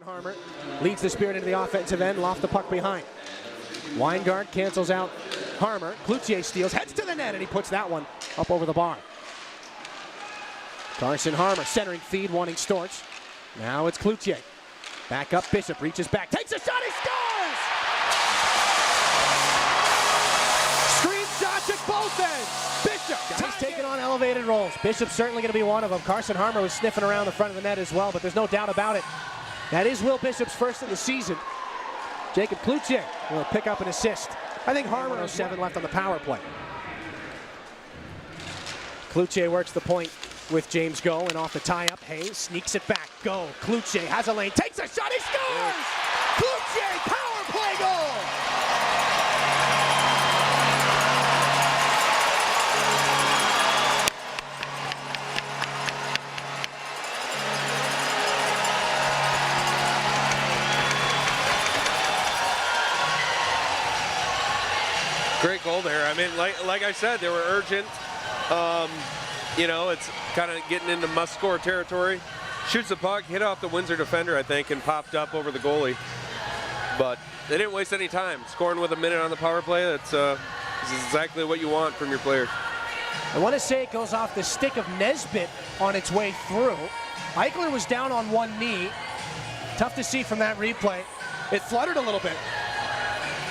Harmer leads the Spirit into the offensive end, loft the puck behind. Weingart cancels out Harmer. Cloutier steals, heads to the net, and he puts that one up over the bar. Carson Harmer centering feed, wanting Storch. Now it's Cloutier. Back up, Bishop reaches back, takes a shot, he scores! Screenshots at both ends. Bishop, guys taking on elevated roles. Bishop's certainly going to be one of them. Carson Harmer was sniffing around the front of the net as well, but there's no doubt about it. That is Will Bishop's first of the season. Jacob Cloutier will pick up an assist. I think Harmer has 7 left on the power play. Cloutier works the point with James Go, and off the tie-up, Hayes sneaks it back. Go, Cloutier has a lane, takes a shot, he scores! Cloutier, power play goal! Great goal there. I mean, like I said, they were urgent. You know, it's kind of getting into must-score territory. Shoots the puck, hit off the Windsor defender, I think, and popped up over the goalie. But they didn't waste any time. Scoring with a minute on the power play, that's is exactly what you want from your players. I want to say it goes off the stick of Nesbitt on its way through. Eichler was down on one knee. Tough to see from that replay. It fluttered a little bit.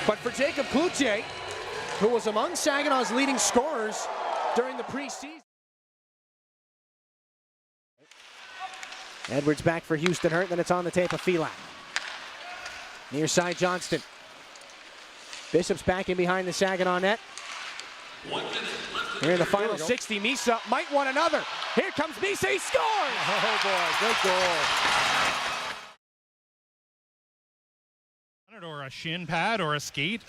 But for Jacob Cloutier, who was among Saginaw's leading scorers during the preseason. Edwards back for Houston Hurt, then it's on the tape of Phelak. Near side Johnston. Bishop's back in behind the Saginaw net. Here in the final 60, Misa might want another. Here comes Misa, he scores! Oh boy, good goal. Or a shin pad or a skate.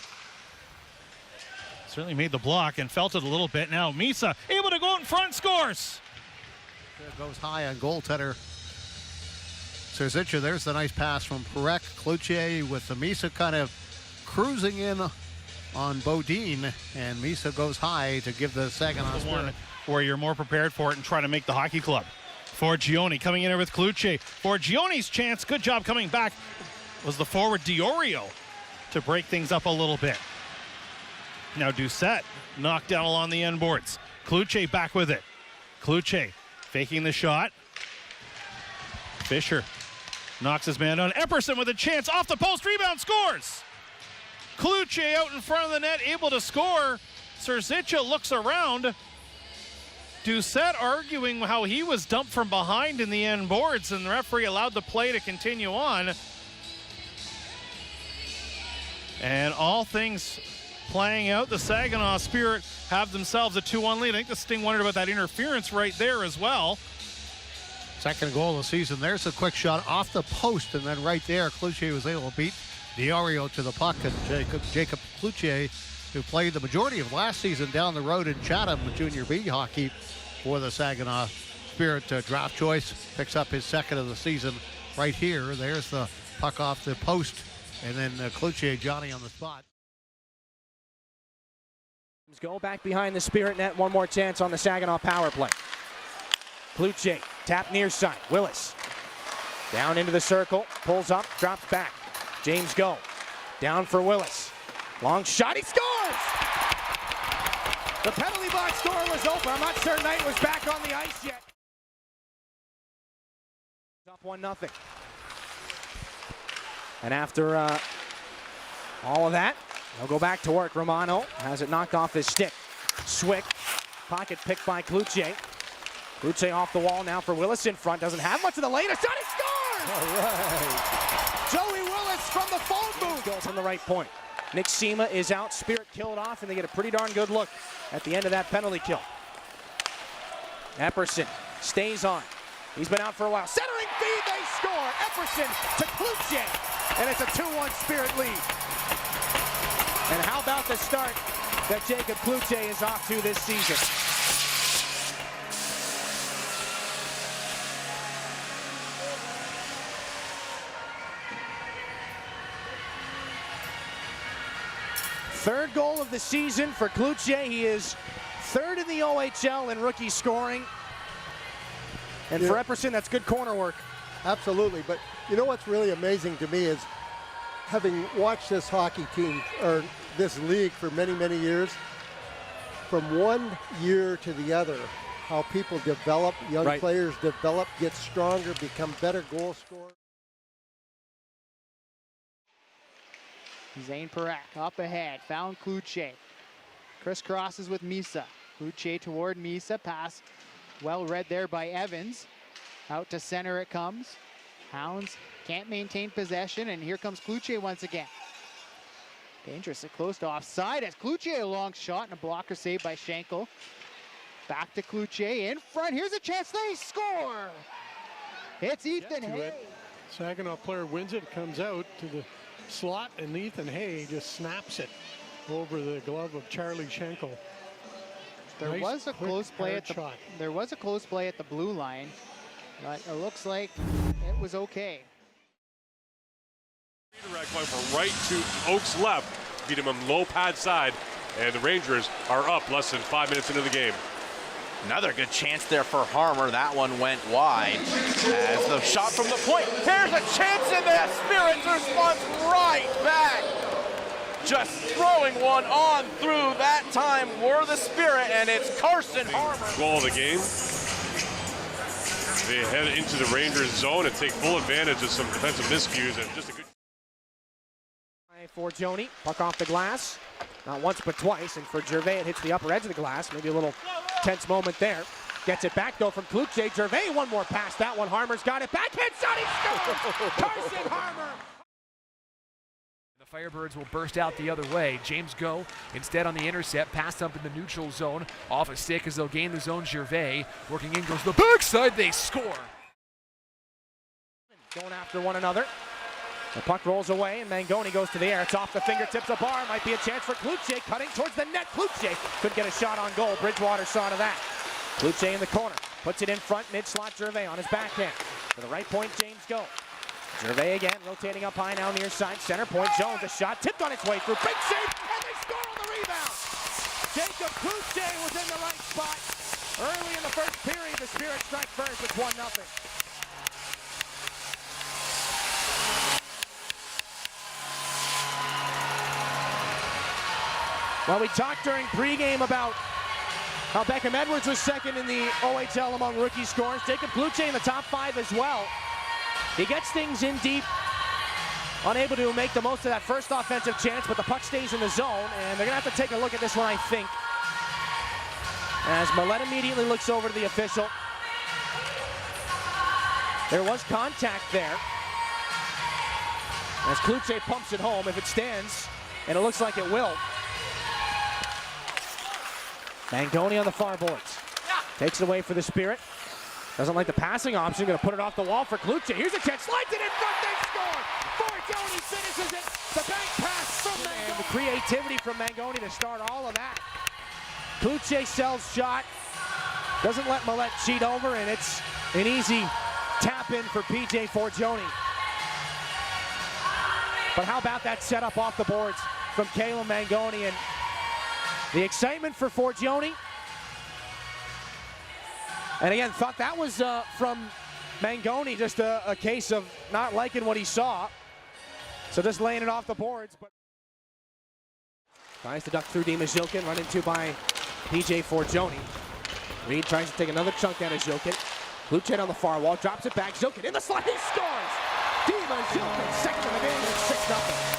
Certainly made the block and felt it a little bit. Now Misa able to go out in front, scores. There goes high on goaltender Serzicha. There's the nice pass from Perek. Cloutier with the Misa kind of cruising in on Bodine, and Misa goes high to give the Saginaw Spirit. Where you're more prepared for it and trying to make the hockey club. Forgione coming in there with Cloutier. Forgione's chance, good job coming back, was the forward Diorio to break things up a little bit. Now Doucette knocked down along the end boards. Cloutier back with it. Cloutier faking the shot. Fisher knocks his man down. Epperson with a chance off the post, rebound, scores! Cloutier out in front of the net, able to score. Serzicha looks around. Doucette arguing how he was dumped from behind in the end boards, and the referee allowed the play to continue on. And all things playing out, the Saginaw Spirit have themselves a 2-1 lead. I think the Sting wondered about that interference right there as well. Second goal of the season. There's a quick shot off the post, and then right there, Cloutier was able to beat Diorio to the puck. And Jacob Cloutier, who played the majority of last season down the road in Chatham with Junior B hockey for the Saginaw Spirit draft choice, picks up his second of the season right here. There's the puck off the post, and then Cloutier, Johnny on the spot. Go back behind the Spirit net, one more chance on the Saginaw power play. Cloutier, tap near side, Willis. Down into the circle, pulls up, drops back. James Go, down for Willis. Long shot, he scores! The penalty box door was open. I'm not sure Knight was back on the ice yet. Up 1-0. And after all of that, they'll go back to work. Romano has it knocked off his stick. Swick, pocket picked by Cloutier. Cloutier off the wall now for Willis in front. Doesn't have much of the lane. A shot, he scores! All right. Joey Willis from the phone booth. Goal from the right point. Nick Sema is out. Spirit killed off, and they get a pretty darn good look at the end of that penalty kill. Epperson stays on. He's been out for a while. Centering feed, they score. Epperson to Cloutier, and it's a 2-1 Spirit lead. And how about the start that Jacob Cloutier is off to this season? Third goal of the season for Cloutier. He is third in the OHL in rookie scoring. And for Epperson, that's good corner work. Absolutely, but You know what's really amazing to me is having watched this hockey team or this league for many, many years, from one year to the other, how people develop, young players develop, get stronger, become better goal scorers. Zane Parekh up ahead, found Cloutier. Crisscrosses with Misa. Cloutier toward Misa, pass well read there by Evans. Out to center it comes. Hounds can't maintain possession, and here comes Cloutier once again. Dangerous and close to offside as Cloutier, a long shot and a blocker saved by Schenkel. Back to Cloutier in front. Here's a chance. They score. It's Ethan Hay. Saginaw player wins it, comes out to the slot, and Ethan Hay just snaps it over the glove of Charlie Schenkel. There was a close play at the there was a close play at the blue line, but it looks like it was okay. Redirect going from right to Oak's left, beat him on low pad side, and the Rangers are up less than 5 minutes into the game. Another good chance there for Harmer. That one went wide as the shot from the point. Here's a chance, and the Spirit's response right back. Just throwing one on through that time were the Spirit, and it's Carson Harmer. Goal of the game. They head into the Rangers zone and take full advantage of some defensive miscues, and just a good. For Joni, puck off the glass, not once but twice, and for Gervais it hits the upper edge of the glass. Maybe a little tense moment there. Gets it back though from Cloutier. Gervais, one more pass. That one, Harmer's got it. Backhand shot, he scores! Carson Harmer! The Firebirds will burst out the other way. James Go instead on the intercept, pass up in the neutral zone, off a stick as they'll gain the zone. Gervais working in, goes to the backside, they score. Going after one another. The puck rolls away, and Mangoni goes to the air. It's off the fingertips of Barr. Might be a chance for Cloutier, cutting towards the net. Cloutier could get a shot on goal. Bridgewater saw to that. Cloutier in the corner, puts it in front, mid-slot Gervais on his backhand. To the right point, James Go. Gervais again, rotating up high now near side. Center point, Jones, a shot tipped on its way through. Big save, and they score on the rebound. Jacob Cloutier was in the right spot. Early in the first period, the Spirit strike first. It's 1-0. Well, we talked during pregame about how Beckham Edwards was second in the OHL among rookie scorers. Jacob Cloutier in the top 5 as well. He gets things in deep, unable to make the most of that first offensive chance, but the puck stays in the zone, and they're going to have to take a look at this one, I think. As Millette immediately looks over to the official. There was contact there. As Cloutier pumps it home, if it stands, and it looks like it will. Mangoni on the far boards. Takes it away for the Spirit. Doesn't like the passing option. Going to put it off the wall for Cloutier. Here's a chance. Slides it in front. They score. Forgione finishes it. The bank pass from Mangoni. And the creativity from Mangoni to start all of that. Cloutier sells shot. Doesn't let Millette cheat over, and it's an easy tap in for PJ Forgione. But how about that setup off the boards from Caleb Mangoni, and the excitement for Forgione. And again, thought that was from Mangoni, just a case of not liking what he saw. So just laying it off the boards. But tries to duck through Dimazilkin, run into by PJ Forgione. Reed tries to take another chunk out of Zilkin. Cloutier on the far wall, drops it back. Zilkin in the slot, he scores! Dimazilkin, second of the game, it's 6-0.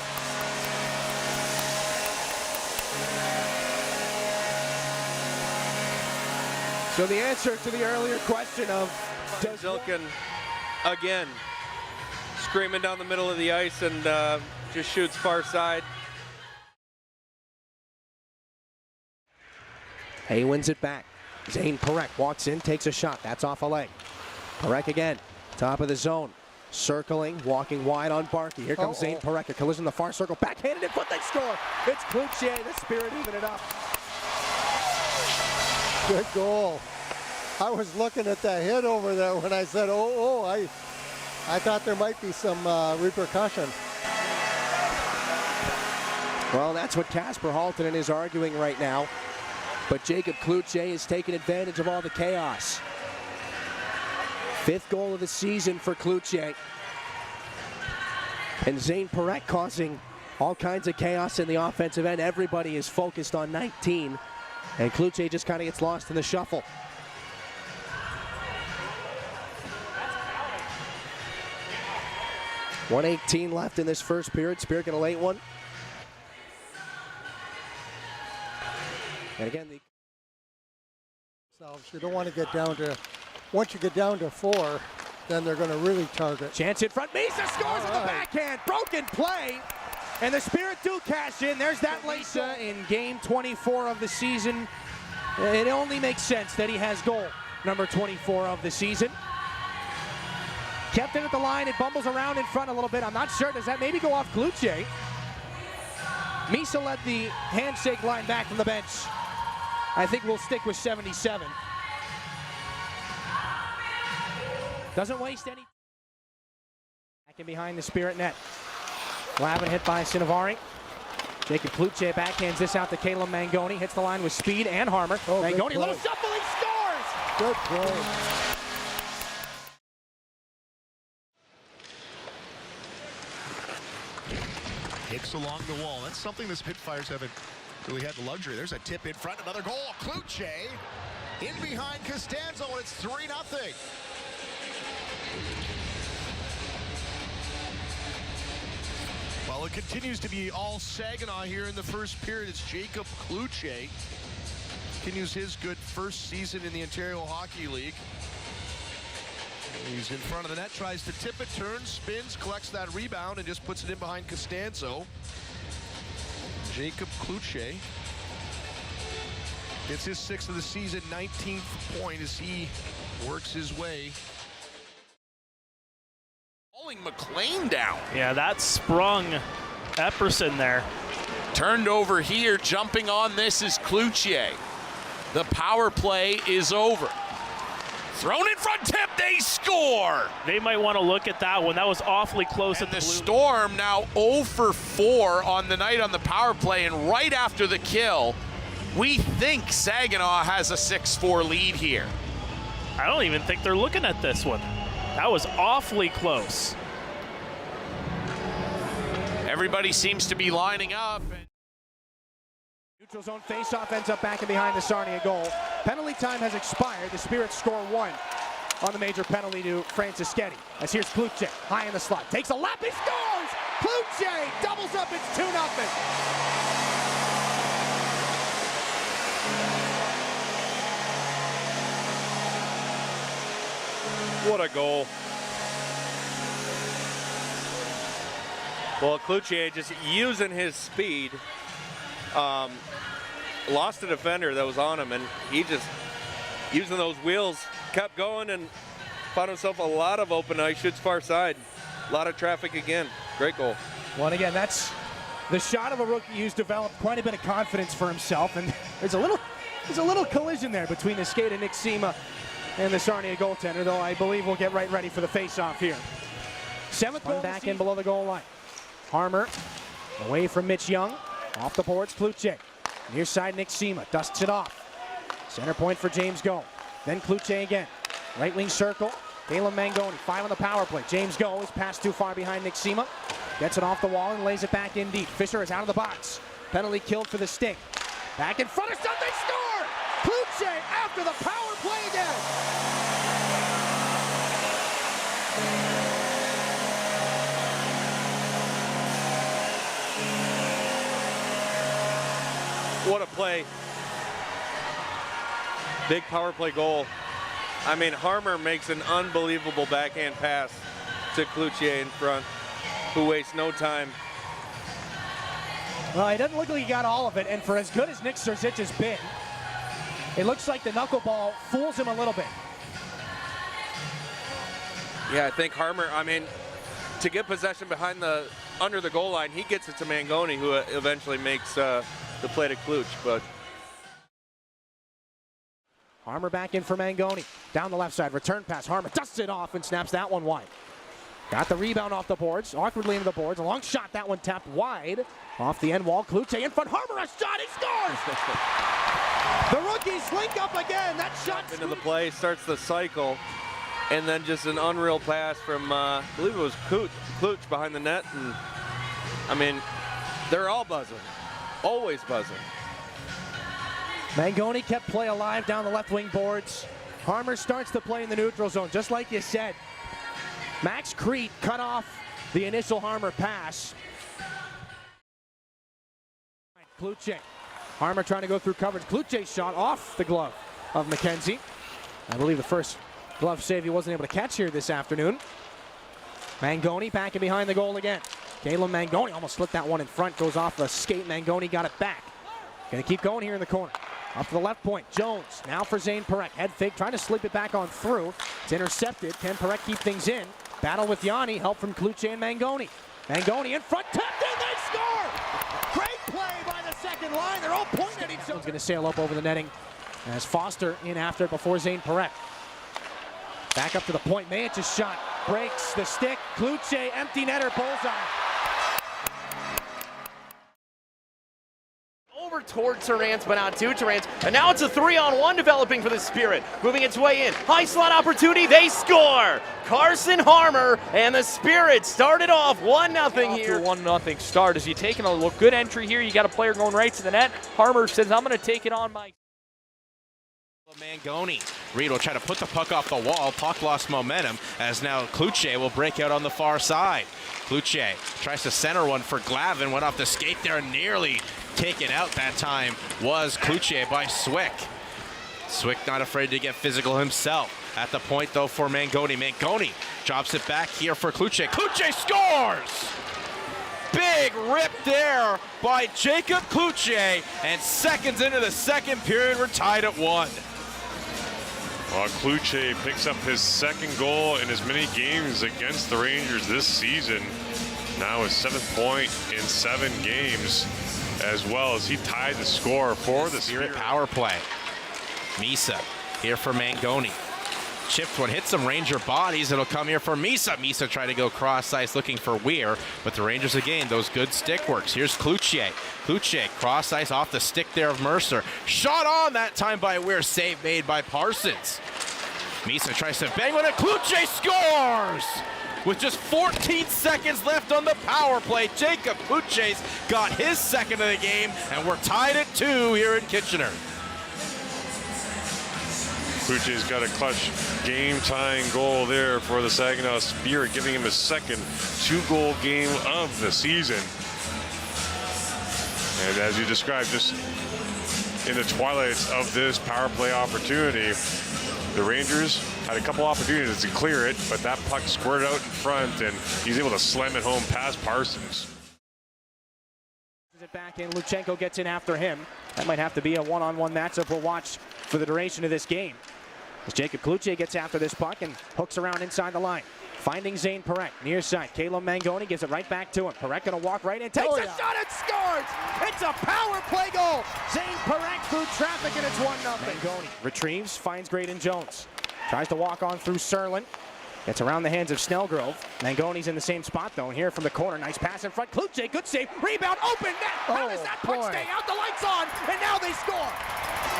So the answer to the earlier question of does Zilkin again screaming down the middle of the ice and just shoots far side. Hay wins it back. Zane Parekh walks in, takes a shot. That's off a leg. Parekh again, top of the zone. Circling, walking wide on Barkey. Here comes Zane Parekh. A collision in the far circle. Backhanded in front, they score. It's Cloutier, the Spirit even it up. Good goal. I was looking at that hit over there when I said, I thought there might be some repercussion. Well, that's what Casper Haltonen is arguing right now. But Jacob Cloutier is taking advantage of all the chaos. 5th goal of the season for Cloutier. And Zane Perret causing all kinds of chaos in the offensive end. Everybody is focused on 19. And Cloutier just kind of gets lost in the shuffle. .118 left in this first period. Spirit gonna late one. And again, you don't want to get down to, once you get down to 4, then they're going to really target. Chance in front. Misa scores with the backhand. Broken play. And the Spirit do cash in. There's that Lisa in game 24 of the season. It only makes sense that he has goal number 24 of the season. Kept it at the line. It bumbles around in front a little bit. I'm not sure. Does that maybe go off Cloutier? Misa led the handshake line back from the bench. I think we'll stick with 77. Doesn't waste any. Back in behind the Spirit net. Lavin hit by Sinovari. Jacob Cloutier backhands this out to Caleb Mangoni. Hits the line with speed and Harmer. Mangoni, little shuffle, he scores! Good play. Hits along the wall. That's something the Spitfires haven't really had the luxury. There's a tip in front, another goal. Cloutier in behind Costanzo, and it's 3-0. Well, it continues to be all Saginaw here in the first period. It's Jacob Cloutier. Continues his good first season in the Ontario Hockey League. He's in front of the net, tries to tip it, turns, spins, collects that rebound, and just puts it in behind Costanzo. Jacob Cloutier gets his 6th of the season, 19th point as he works his way. Pulling McLean down. Yeah, that sprung Epperson there. Turned over here, jumping on this is Cloutier. The power play is over. Thrown in front, tip, they score! They might want to look at that one. That was awfully close And at the blue. Storm now 0 for 4 on the night on the power play, and right after the kill, we think Saginaw has a 6-4 lead here. I don't even think they're looking at this one. That was awfully close. Everybody seems to be lining up. Neutral zone faceoff ends up back and behind the Sarnia goal. Penalty time has expired. The Spirit score 1 on the major penalty to Francischetti. As here's Cloutier, high in the slot. Takes a lap, he scores! Cloutier doubles up, it's 2-0. What a goal. Well, Cloutier just using his speed. Lost a defender that was on him, and he just, using those wheels, kept going and found himself a lot of open ice, shoots far side. A lot of traffic again. Great goal. Well, and again, that's the shot of a rookie who's developed quite a bit of confidence for himself, and there's a little collision there between the skate of Nick Sima and the Sarnia goaltender, though I believe we'll get right ready for the face-off here. 7th one back in below the goal line. Harmer away from Mitch Young. Off the boards, Cloutier. Near side, Nick Sima dusts it off. Center point for James Go. Then Cloutier again. Right wing circle. Caleb Mangoni, 5 on the power play. James Go is passed too far behind Nick Sima. Gets it off the wall and lays it back in deep. Fisher is out of the box. Penalty killed for the Sting. Back in front of something, score! Cloutier after the power play again. What a play. Big power play goal. I mean, Harmer makes an unbelievable backhand pass to Cloutier in front, who wastes no time. Well, it doesn't look like he got all of it, and for as good as Nick Serzic has been, it looks like the knuckleball fools him a little bit. Yeah, I think Harmer, I mean, to get possession behind under the goal line, he gets it to Mangoni, who eventually makes the play to Cloutier, but Harmer back in for Mangoni. Down the left side, return pass. Harmer dusts it off and snaps that one wide. Got the rebound off the boards, awkwardly into the boards. A long shot, that one tapped wide. Off the end wall, Cloutier in front. Harmer, a shot, he scores! The rookies link up again. That shot into the play, starts the cycle. And then just an unreal pass from, I believe it was Cloutier behind the net. And I mean, they're all buzzing, always buzzing. Mangoni kept play alive down the left wing boards. Harmer starts to play in the neutral zone, just like you said. Max Crete cut off the initial Harmer pass. Cloutier. Harmer trying to go through coverage. Cloutier's shot off the glove of McKenzie. I believe the first glove save he wasn't able to catch here this afternoon. Mangoni back in behind the goal again. Caleb Mangoni almost slipped that one in front. Goes off a skate. Mangoni got it back. Gonna keep going here in the corner. Up to the left point. Jones now for Zane Parekh. Head fake, trying to slip it back on through. It's intercepted. Can Parekh keep things in? Battle with Yanni. Help from Cloutier and Mangoni. Mangoni in front. Tapped in. They score! Great play by the second line. They're all pointing at each other. Going to sail up over the netting as Foster in after it before Zane Parekh. Back up to the point. Mayic's shot breaks the stick. Cloutier, empty netter, bullseye. Over towards Terrance, but not to Terrance. And now it's a 3-on-1 developing for the Spirit. Moving its way in. High slot opportunity. They score! Carson Harmer and the Spirit started off 1-0 here. 1-0 start. As you taking a look, good entry here. You got a player going right to the net. Harmer says, I'm going to take it on my... Mangoni. Reed will try to put the puck off the wall. Puck lost momentum as now Cloutier will break out on the far side. Cloutier tries to center one for Glavin. Went off the skate there, nearly taken out that time was Cloutier by Swick. Swick not afraid to get physical himself. At the point though for Mangoni. Mangoni drops it back here for Cloutier. Cloutier scores! Big rip there by Jacob Cloutier, and seconds into the second period, we're tied at 1. Cloutier picks up his second goal in as many games against the Rangers this season. Now his 7th point in 7 games, as well as he tied the score for the Spirit. Power play. Misa here for Mangoni. Chipped one, hit some Ranger bodies. It'll come here for Misa. Misa tried to go cross ice looking for Weir, but the Rangers again, those good stick works. Here's Cloutier. Cloutier cross ice off the stick there of Mercer. Shot on that time by Weir. Save made by Parsons. Misa tries to bang one, and Cloutier scores! With just 14 seconds left on the power play, Jacob Cloutier's got his second of the game, and we're tied at 2 here in Kitchener. Cloutier's got a clutch game-tying goal there for the Saginaw Spirit, giving him his second 2-goal game of the season. And as you described, just in the twilights of this power play opportunity, the Rangers had a couple opportunities to clear it, but that puck squirted out in front, and he's able to slam it home past Parsons. It back in. Luchenko gets in after him. That might have to be a one-on-one matchup we'll watch for the duration of this game. As Jacob Cloutier gets after this puck and hooks around inside the line. Finding Zane Parekh, near side. Caleb Mangoni gives it right back to him. Parekh gonna walk right in, takes a shot and scores! It's a power play goal! Zane Parekh through traffic and it's 1-0. Mangoni retrieves, finds Graydon Jones. Tries to walk on through Serlin. Gets around the hands of Snellgrove. Mangoni's in the same spot though, and here from the corner, nice pass in front. Cloutier, good save, rebound, open net! How does that puck stay out? The lights on, and now they score!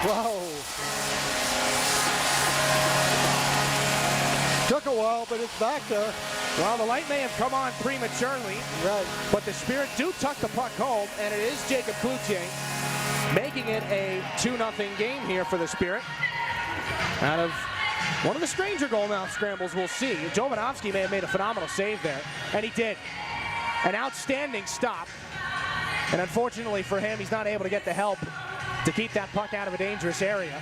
Whoa. Took a while, but it's back there. Well, the light may have come on prematurely, right, but the Spirit do tuck the puck home, and it is Jacob Cloutier making it a 2-0 game here for the Spirit. Out of one of the stranger goal mouth scrambles we'll see. Jovanovski may have made a phenomenal save there, and he did. An outstanding stop. And unfortunately for him, he's not able to get the help to keep that puck out of a dangerous area.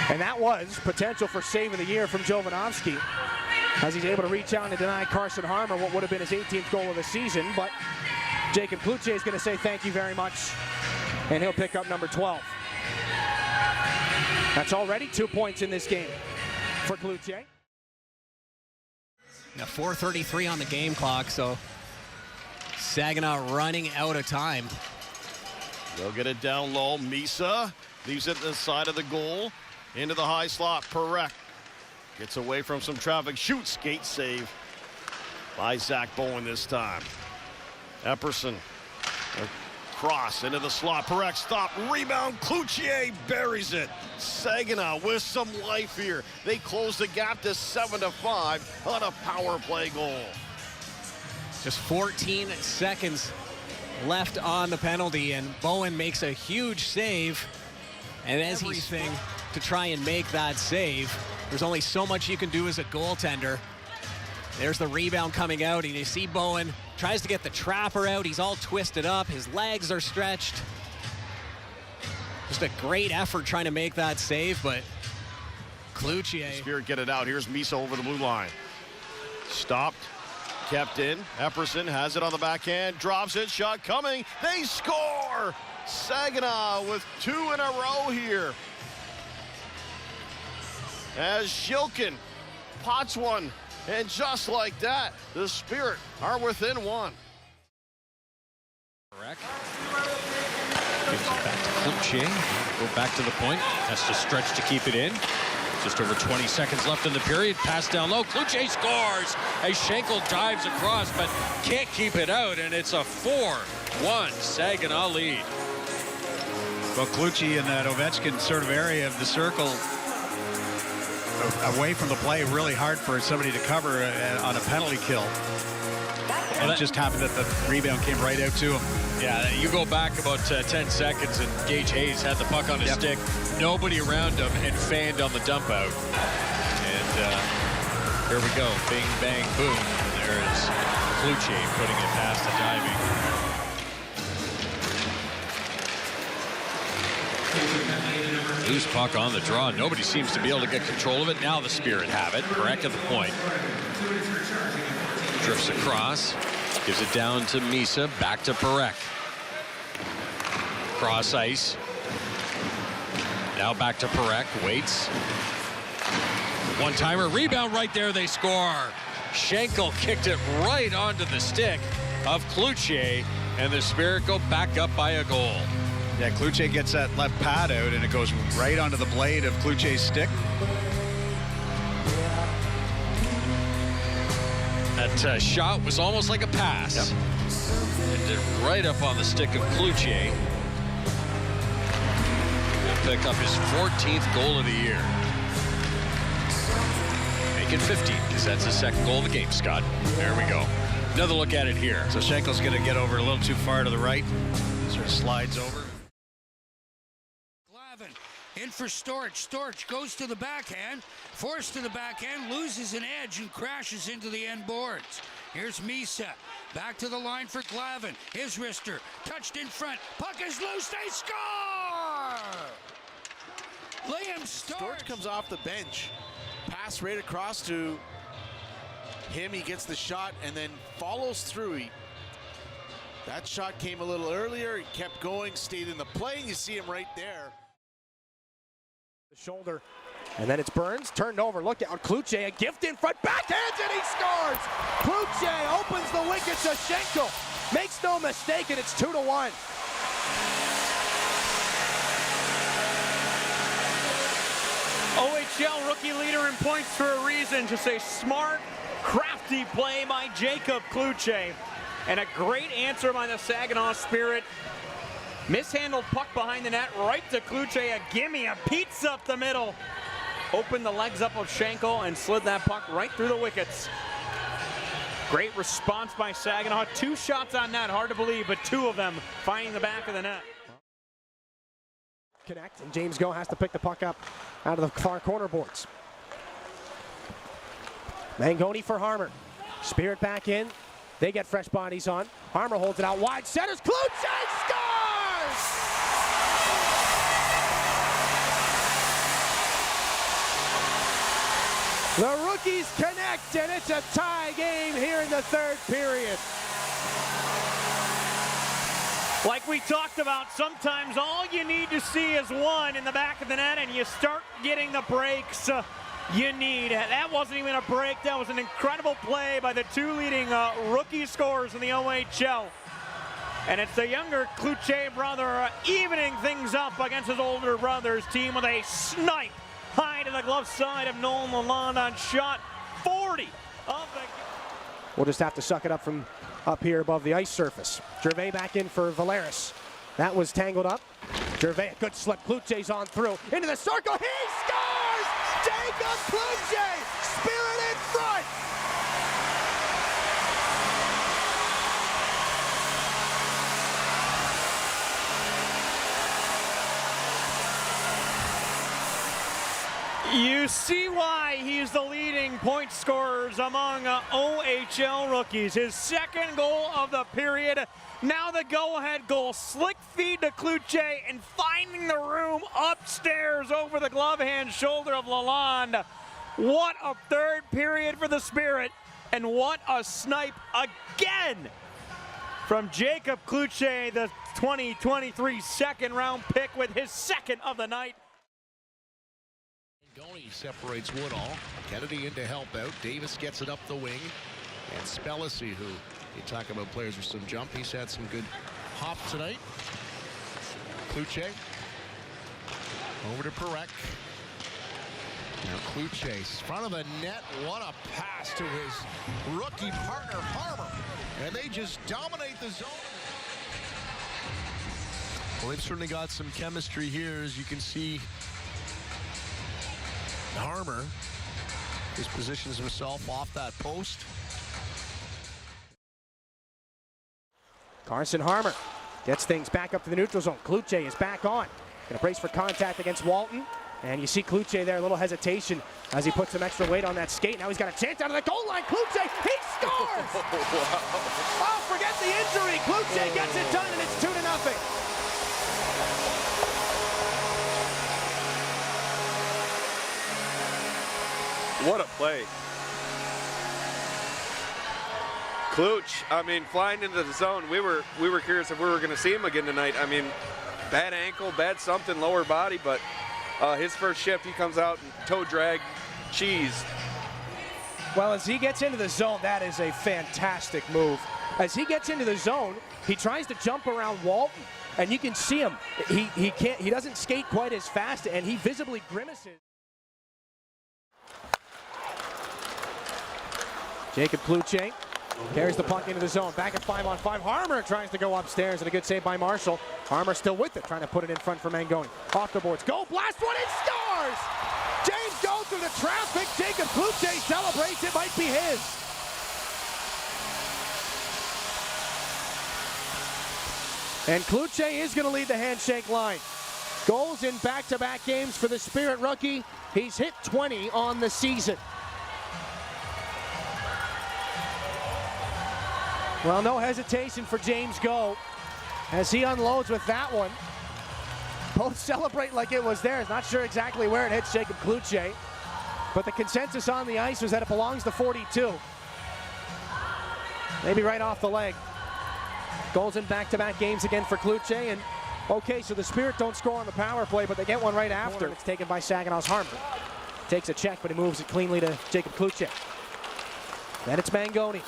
And that was potential for save of the year from Jovanovski, as he's able to reach out and deny Carson Harmer what would have been his 18th goal of the season. But Jacob Cloutier is going to say thank you very much, and he'll pick up number 12. That's already 2 points in this game for Cloutier. Now 4:33 on the game clock, so Saginaw running out of time. They'll get it down low. Misa leaves it at the side of the goal. Into the high slot. Parekh gets away from some traffic. Shoots. Skate save by Zach Bowen this time. Epperson Cross into the slot. Perek stop. Rebound. Cloutier buries it. Saginaw with some life here. They close the gap to 7-5 on a power play goal. Just 14 seconds left on the penalty, and Bowen makes a huge save. And as everything to try and make that save, there's only so much you can do as a goaltender. There's the rebound coming out, and you see Bowen tries to get the trapper out. He's all twisted up. His legs are stretched. Just a great effort trying to make that save, but Cloutier. Spirit get it out. Here's Misa over the blue line. Stopped. Kept in. Epperson has it on the backhand. Drops it. Shot coming. They score! Saginaw with 2 in a row here. As Shilkin pots one. And just like that, the Spirit are within 1. Correct. Gives it back to Cloutier. Go back to the point. Has to stretch to keep it in. Just over 20 seconds left in the period. Pass down low. Cloutier scores as Schenkel dives across, but can't keep it out, and it's a 4-1 Saginaw lead. Well, Cloutier in that Ovechkin sort of area of the circle, away from the play, really hard for somebody to cover on a penalty kill. And it just happened that the rebound came right out to him. Yeah, you go back about 10 seconds and Gage Hayes had the puck on his stick. Nobody around him and fanned on the dump out. And here we go. Bing, bang, boom. And there is Cloutier putting it past the diving. Loose puck on the draw. Nobody seems to be able to get control of it. Now the Spirit have it. Correct at the point. Drifts across. Gives it down to Misa. Back to Perek. Cross ice. Now back to Perek. Waits. One-timer. Rebound right there. They score. Schenkel kicked it right onto the stick of Cloutier. And the Spirit go back up by a goal. Yeah, Cloutier gets that left pad out, and it goes right onto the blade of Cloutier's stick. That shot was almost like a pass. Yep. It did right up on the stick of Cloutier. He'll pick up his 14th goal of the year. Make it 15, because that's his second goal of the game, Scott. There we go. Another look at it here. So Schenkel's going to get over a little too far to the right. Sort of slides over. In for Storch. Storch goes to the backhand, forced to the backhand, loses an edge and crashes into the end boards. Here's Misa. Back to the line for Glavin. His wrister. Touched in front. Puck is loose. They score! Liam Storch comes off the bench. Pass right across to him. He gets the shot and then follows through. That shot came a little earlier. He kept going, stayed in the play. You see him right there. Shoulder, and then it's Burns, turned over, look out, Cloutier, a gift in front, backhands, and he scores! Cloutier opens the wicket to Schenkel, makes no mistake, and it's 2-1. OHL rookie leader in points for a reason, just a smart, crafty play by Jacob Cloutier, and a great answer by the Saginaw Spirit. Mishandled puck behind the net, right to Cloutier, a gimme, a pizza up the middle. Opened the legs up of Schenkel and slid that puck right through the wickets. Great response by Saginaw. 2 shots on net, hard to believe, but 2 of them finding the back of the net. Connect, and James Go has to pick the puck up out of the far corner boards. Mangoni for Harmer. Spirit back in. They get fresh bodies on. Harmer holds it out wide. Centers. Cloutier scores! The rookies connect, and it's a tie game here in the 3rd period. Like we talked about, sometimes all you need to see is one in the back of the net, and you start getting the breaks you need. That wasn't even a break. That was an incredible play by the 2 leading rookie scorers in the OHL. And it's the younger Cloutier brother evening things up against his older brother's team with a snipe high to the glove side of Nolan Lalonde on shot 40 of the... We'll just have to suck it up from up here above the ice surface. Gervais back in for Valeris. That was tangled up. Gervais, a good slip. Cloutier's on through. Into the circle. He scores! Jacob Cloutier! Spirit in front! You see why he's the leading point scorers among OHL rookies. His second goal of the period. Now the go-ahead goal. Slick feed to Cloutier and finding the room upstairs over the glove hand shoulder of Lalonde. What a third period for the Spirit, and what a snipe again from Jacob Cloutier, the 2023 second round pick with his second of the night. Mangoni separates Woodall. Kennedy in to help out. Davis gets it up the wing. And Spellacy, who you talk about players with some jump, he's had some good hop tonight. Cloutier. Over to Perek. Now Cloutier, front of the net. What a pass to his rookie partner, Harmer. And they just dominate the zone. Well, they've certainly got some chemistry here, as you can see. Harmer just positions himself off that post. Carson Harmer gets things back up to the neutral zone. Cloutier is back on. Gonna brace for contact against Walton. And you see Cloutier there, a little hesitation as he puts some extra weight on that skate. Now he's got a chance out of the goal line. Cloutier, he scores! Oh, forget the injury. Cloutier gets it done, and it's 2-0. What a play. Cloutier, I mean, flying into the zone, we were curious if we were going to see him again tonight. I mean, bad ankle, bad something, lower body, but his first shift, he comes out and toe drag, cheese. Well, as he gets into the zone, that is a fantastic move. As he gets into the zone, he tries to jump around Walton, and you can see him. He doesn't skate quite as fast, and he visibly grimaces. Jacob Cloutier carries the puck into the zone. Back at 5-on-5. Harmer tries to go upstairs, and a good save by Marshall. Harmer still with it, trying to put it in front for Mangoni. Off the boards. Go, blast one, it scores! James Go through the traffic. Jacob Cloutier celebrates. It might be his. And Cloutier is going to lead the handshake line. Goals in back-to-back games for the Spirit rookie. He's hit 20 on the season. Well, no hesitation for James Go as he unloads with that one. Both celebrate like it was theirs. Not sure exactly where it hits Jacob Cloutier, but the consensus on the ice was that it belongs to 42. Maybe right off the leg. Goals in back-to-back games again for Cloutier. And okay, so the Spirit don't score on the power play, but they get one right after. It's taken by Saginaw's Harmer. Takes a check, but he moves it cleanly to Jacob Cloutier. Then it's Mangoni.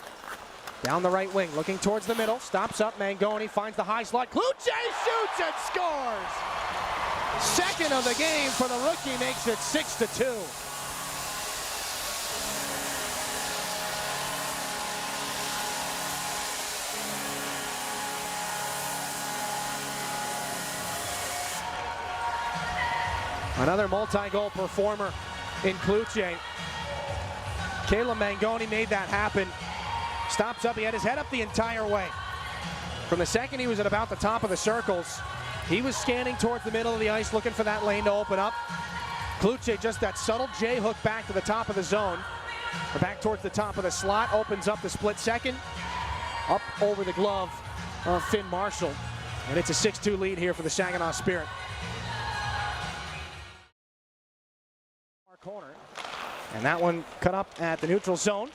Down the right wing, looking towards the middle. Stops up, Mangoni finds the high slot. Cloutier shoots and scores! Second of the game for the rookie, makes it 6-2. Another multi-goal performer in Cloutier. Caleb Mangoni made that happen. Stops up, he had his head up the entire way. From the second he was at about the top of the circles, he was scanning towards the middle of the ice looking for that lane to open up. Cloutier, just that subtle J-hook back to the top of the zone, or back towards the top of the slot, opens up the split second, up over the glove of Finn Marshall. And it's a 6-2 lead here for the Saginaw Spirit. Corner, and that one cut up at the neutral zone.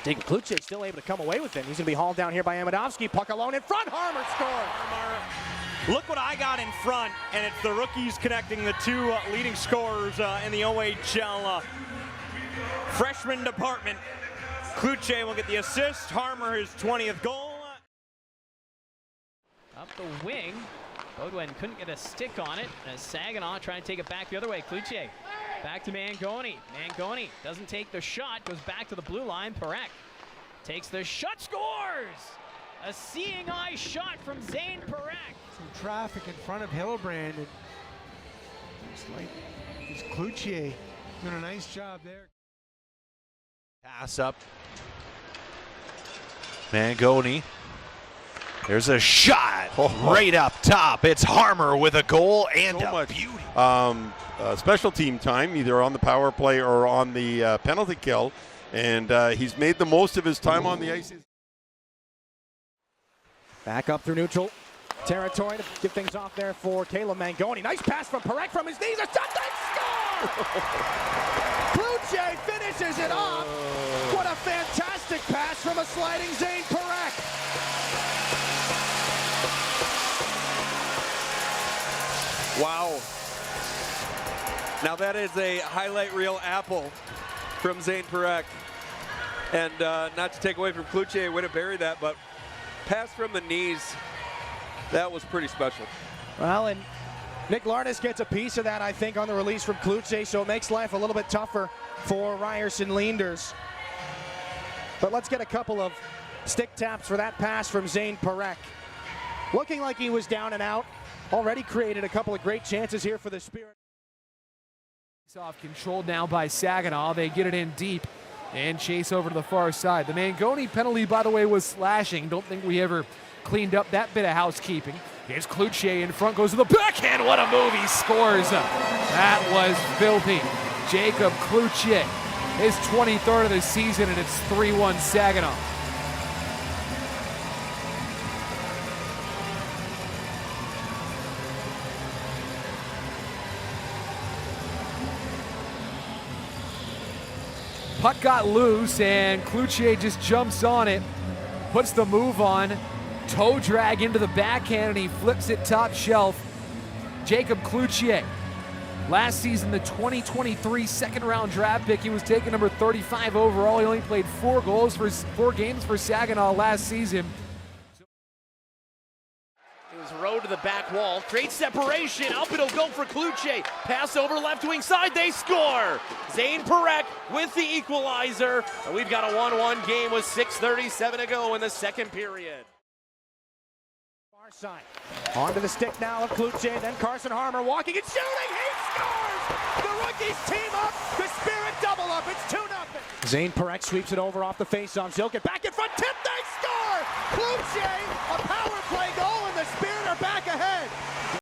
Jacob Cloutier still able to come away with it. He's going to be hauled down here by Amidovsky. Puck alone in front. Harmer scores. Look what I got in front, and it's the rookies connecting the two leading scorers in the OHL freshman department. Cloutier will get the assist. Harmer his 20th goal. Up the wing. Bodwin couldn't get a stick on it as Saginaw trying to take it back the other way. Cloutier back to Mangoni. Mangoni doesn't take the shot, goes back to the blue line. Perek takes the shot, scores! A seeing eye shot from Zane Perek. some traffic in front of Hillebrand. And looks like it's Cloutier doing a nice job there. Pass up. Mangoni. There's a shot right up top. It's Harmer with a goal and a beauty. Special team time, either on the power play or on the penalty kill, and he's made the most of his time on the ice. Back up through neutral territory to get things off there for Caleb Mangoni. Nice pass from Parekh from his knees. A shot, they score! Cloutier finishes it off. What a fantastic pass from a sliding Zane Parekh. Wow. Now that is a highlight reel apple from Zane Parekh. And not to take away from Cloutier, way to bury that, but pass from the knees, that was pretty special. Well, and Nick Lardis gets a piece of that, I think, on the release from Cloutier, so it makes life a little bit tougher for Ryerson Leanders. But let's get a couple of stick taps for that pass from Zane Parekh. Looking like he was down and out. Already created a couple of great chances here for the Spirit. Off controlled now by Saginaw. They get it in deep and chase over to the far side. The Mangoni penalty, by the way, was slashing. Don't think we ever cleaned up that bit of housekeeping. Here's Cloutier in front, goes to the backhand. What a move, he scores. That was filthy. Jacob Cloutier, his 23rd of the season, and it's 3-1 Saginaw. Puck got loose and Cloutier just jumps on it, puts the move on, toe drag into the backhand, and he flips it top shelf. Jacob Cloutier, last season the 2023 second round draft pick. He was taken number 35 overall. He only played 4 games for Saginaw last season. Road to the back wall, creates separation, up it'll go for Cloutier, pass over left wing side, they score! Zane Parekh with the equalizer, and we've got a 1-1 game with 6:37 to go in the second period. Far side, onto the stick now of Cloutier, then Carson Harmer walking and shooting, he scores! The rookies team up, the Spirit double up, it's 2-0. Zane Parekh sweeps it over off the faceoff, Zilkett back in front, tip, they score! Cloutier, a power play goal, and the Spirit are back ahead.